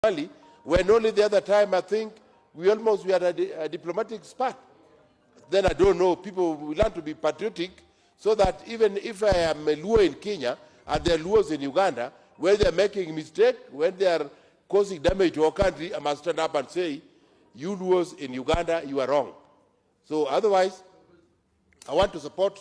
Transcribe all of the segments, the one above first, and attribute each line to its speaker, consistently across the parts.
Speaker 1: Mali, when only the other time I think we had a diplomatic spat. Then I don't know, people will learn to be patriotic so that even if I am a Luo in Kenya and there are Luos in Uganda, when they are making a mistake, when they are causing damage to our country, I must stand up and say, you Luos in Uganda, you are wrong. So otherwise, I want to support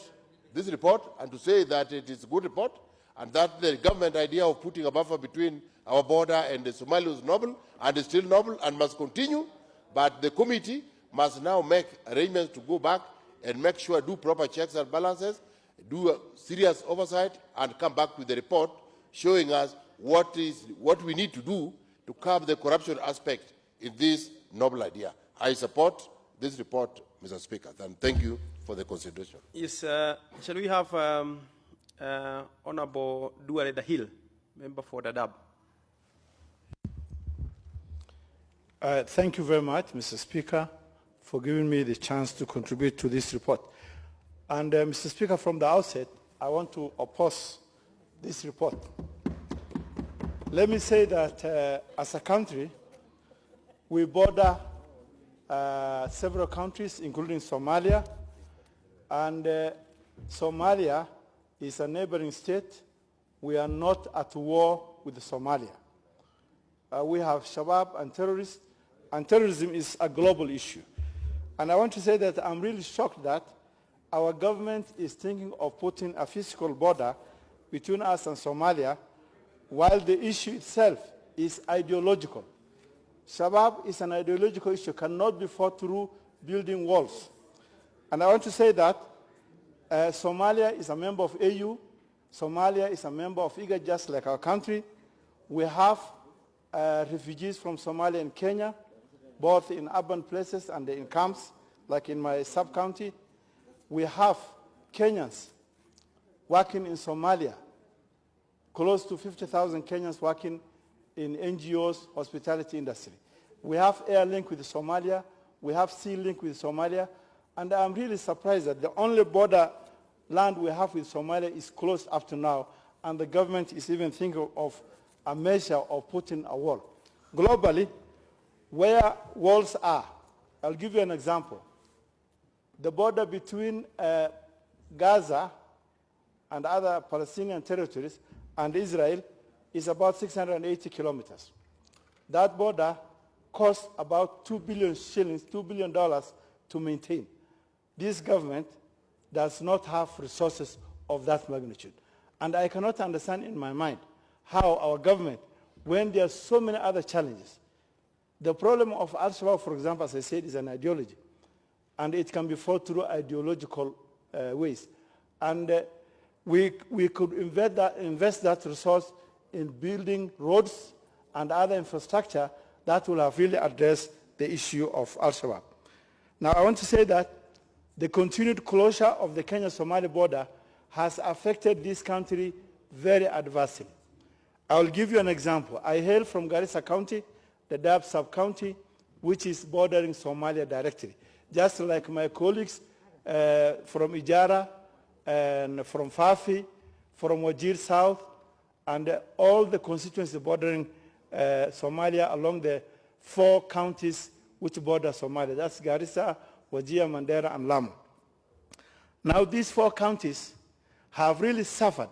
Speaker 1: this report and to say that it is a good report and that the government idea of putting a buffer between our border and the Somalia is noble and is still noble and must continue, but the committee must now make arrangements to go back and make sure, do proper checks and balances, do a serious oversight, and come back with the report showing us what we need to do to curb the corruption aspect in this noble idea. I support this report, Mr. Speaker, and thank you for the consideration.
Speaker 2: Yes, shall we have Honorable Duale Dahiye, member for Dadaab?
Speaker 3: Thank you very much, Mr. Speaker, for giving me the chance to contribute to this report. And Mr. Speaker, from the outset, I want to oppose this report. Let me say that as a country, we border several countries, including Somalia, and Somalia is a neighboring state. We are not at war with Somalia. We have Shabab and terrorists, and terrorism is a global issue. And I want to say that I'm really shocked that our government is thinking of putting a physical border between us and Somalia, while the issue itself is ideological. Shabab is an ideological issue, cannot be fought through building walls. And I want to say that Somalia is a member of AU, Somalia is a member of IGAD, just like our country. We have refugees from Somalia and Kenya, both in urban places and in camps, like in my sub-county. We have Kenyans working in Somalia, close to 50,000 Kenyans working in NGOs, hospitality industry. We have air link with Somalia, we have sea link with Somalia, and I'm really surprised that the only border land we have with Somalia is closed up to now, and the government is even thinking of a measure of putting a wall. Globally, where walls are, I'll give you an example. The border between Gaza and other Palestinian territories and Israel is about 680 kilometers. That border costs about 2 billion shillings, $2 billion to maintain. This government does not have resources of that magnitude. And I cannot understand in my mind how our government, when there are so many other challenges, the problem of Al-Shabaab, for example, as I said, is an ideology. And it can be fought through ideological ways. And we could invest that resource in building roads and other infrastructure that will have really addressed the issue of Al-Shabaab. Now, I want to say that the continued closure of the Kenya-Somalia border has affected this country very adversely. I will give you an example. I hail from Garissa County, the Dadaab sub-county, which is bordering Somalia directly. Just like my colleagues from Ijara and from Fafi, from Wajir South, and all the constituencies bordering Somalia along the 4 counties which border Somalia. That's Garissa, Wajir, Mandera, and Lamu. Now these 4 counties have really suffered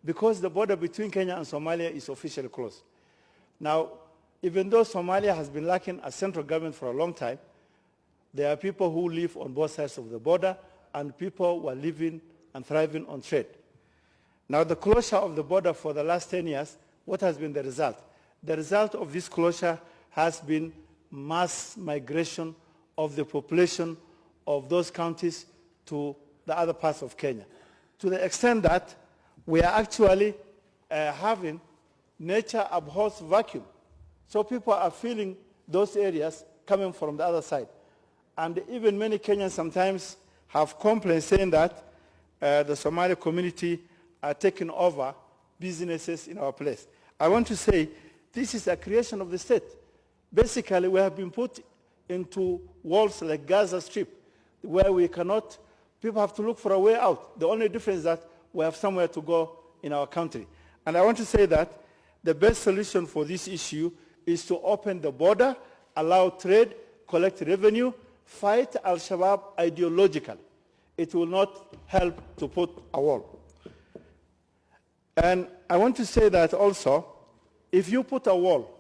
Speaker 3: because the border between Kenya and Somalia is officially closed. Now, even though Somalia has been lacking a central government for a long time, there are people who live on both sides of the border, and people who are living and thriving on trade. Now, the closure of the border for the last 10 years, what has been the result? The result of this closure has been mass migration of the population of those counties to the other parts of Kenya, to the extent that we are actually having nature abhors vacuum. So people are feeling those areas coming from the other side. And even many Kenyans sometimes have complained saying that the Somali community are taking over businesses in our place. I want to say this is a creation of the state. Basically, we have been put into walls like Gaza Strip, where we cannot, people have to look for a way out. The only difference is that we have somewhere to go in our country. And I want to say that the best solution for this issue is to open the border, allow trade, collect revenue, fight Al-Shabaab ideologically. It will not help to put a wall. And I want to say that also, if you put a wall,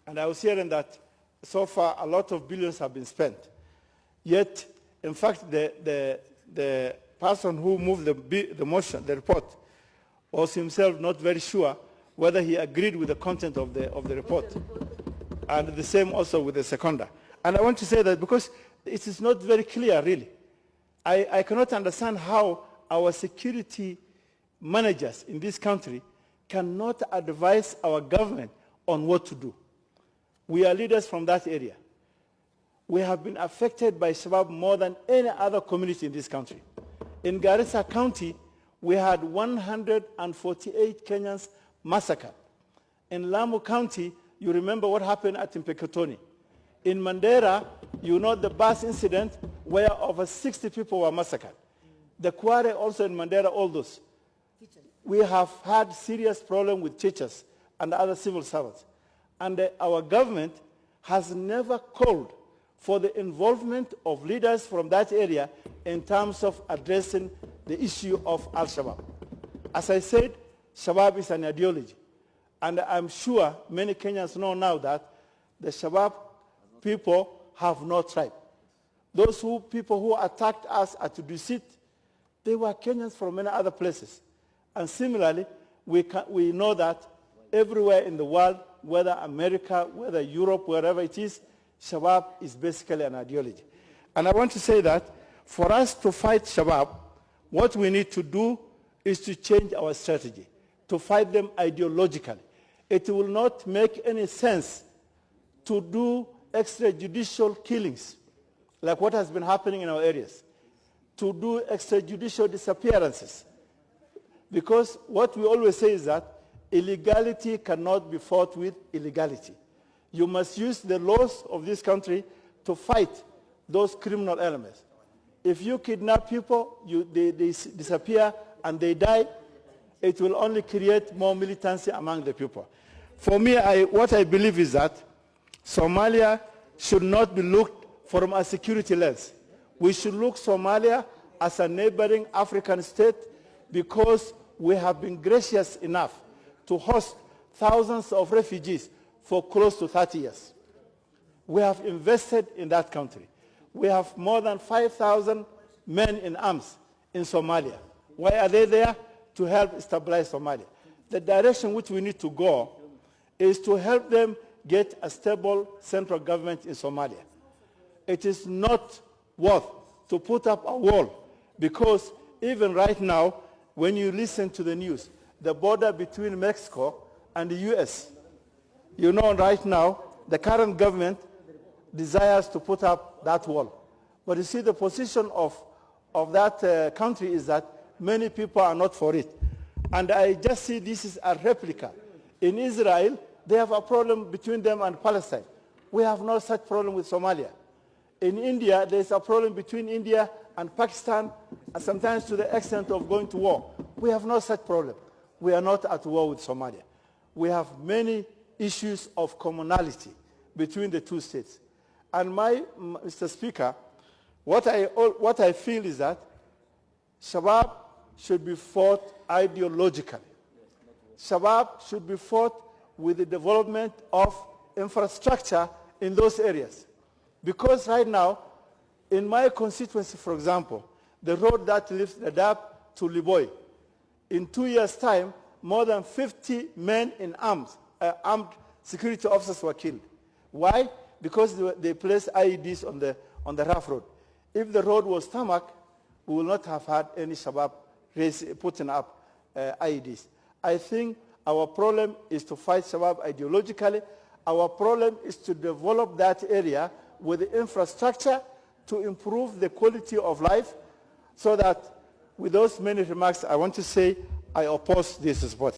Speaker 3: and I was hearing that so far a lot of billions have been spent, yet, in fact, the person who moved the motion, the report, was himself not very sure whether he agreed with the content of the report. And the same also with the seconder. And I want to say that because it is not very clear, really. I cannot understand how our security managers in this country cannot advise our government on what to do. We are leaders from that area. We have been affected by Shabaab more than any other community in this country. In Garissa County, we had 148 Kenyans massacred. In Lamu County, you remember what happened at Mpeketoni. In Mandera, you know the bus incident where over 60 people were massacred. The Kware also in Mandera, all those. We have had serious problem with teachers and other civil servants. And our government has never called for the involvement of leaders from that area in terms of addressing the issue of Al-Shabaab. As I said, Shabaab is an ideology. And I'm sure many Kenyans know now that the Shabaab people have no tribe. Those people who attacked us at Dusit, they were Kenyans from many other places. And similarly, we know that everywhere in the world, whether America, whether Europe, wherever it is, Shabaab is basically an ideology. And I want to say that for us to fight Shabaab, what we need to do is to change our strategy, to fight them ideologically. It will not make any sense to do extrajudicial killings, like what has been happening in our areas, to do extrajudicial disappearances. Because what we always say is that illegality cannot be fought with illegality. You must use the laws of this country to fight those criminal elements. If you kidnap people, they disappear and they die, it will only create more militancy among the people. For me, what I believe is that Somalia should not be looked from a security lens. We should look Somalia as a neighboring African state because we have been gracious enough to host thousands of refugees for close to 30 years. We have invested in that country. We have more than 5,000 men in arms in Somalia. Why are they there? To help stabilize Somalia. The direction which we need to go is to help them get a stable central government in Somalia. It is not worth to put up a wall because even right now, when you listen to the news, the border between Mexico and the US, you know right now, the current government desires to put up that wall. But you see, the position of that country is that many people are not for it. And I just see this is a replica. In Israel, they have a problem between them and Palestine. We have no such problem with Somalia. In India, there's a problem between India and Pakistan, and sometimes to the extent of going to war. We have no such problem. We are not at war with Somalia. We have many issues of commonality between the two states. And Mr. Speaker, what I feel is that Shabaab should be fought ideologically. Shabaab should be fought with the development of infrastructure in those areas. Because right now, in my constituency, for example, the road that leaves Dadaab to Liboy, in 2 years' time, more than 50 men in armed security officers were killed. Why? Because they placed IEDs on the rough road. If the road was tarmac, we will not have had any Shabaab putting up IEDs. I think our problem is to fight Shabaab ideologically. Our problem is to develop that area with the infrastructure to improve the quality of life, so that with those many remarks, I want to say I oppose this report.